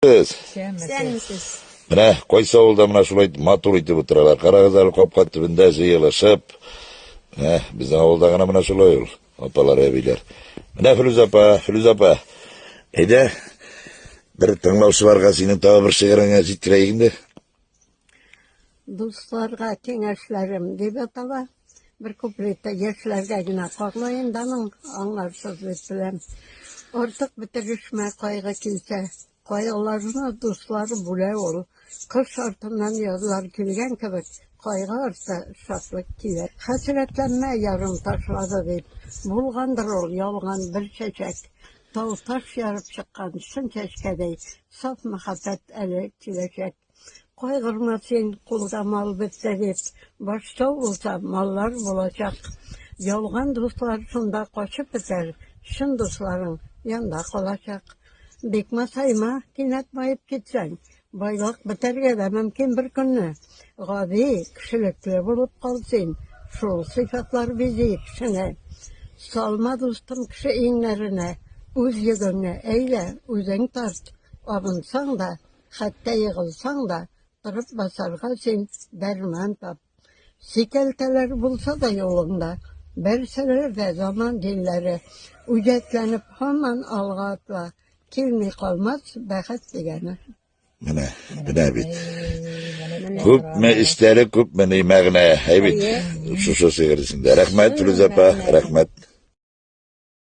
Sen misiniz? Mine koysa oldu mına şulay matur iti buturalar. Karagızarlı kopka tübünde sıyılışıp. Bizden oldağına mına şulay ol. Opalar eviler. Mine Fülüz apa. Ede bir tınlavşı varga senin tabi bir şiirine zittireyin de. Dostlarga kengeşlerim deb ataba bir kuplette yaşlarga gina koklayın danın anlarsız bitlem. Artık bitirişme kaygı kilse. Kaygılarına dostları bule ol. Kış şartından yazlar külgen kibir. Kaygı arsa şatlık kiler. Hasretlenme yarım taşladı deyip. Bulgandır ol yalgan bir çeçek. Tağ taş yarıp çıkan şın çeşkedey. Saf muhabbet ele çilecek. Kaygırma sen kulda mal bitse deyip. Başta olsa mallar bulacak. Yalgan dostlar şunda kaçıp biter. Şın dostların yanda kalacak. Bekma sayma, kinet bayıp gitsen. Baylık biterge de mümkün bir günü. Gabi, kişilikli bulup kalsın. Şu sıfatlar bizi kişine. Salma dostum kişi inlerine. Uz yığını eyle, uzun tart. Abınsan da, hatta yığılsan da, durup basarga sen derman tap. Sikelteler bulsa da yolunda. Berseler de zaman dilleri. Ücretlenip hemen alga atla. Kilmi kalmaz, bəxət degəni. Mine bit. Küp me isteri küp me neymağına. Hey bit. Şu sığırısında. Rahmet Fülüz apa, rahmet.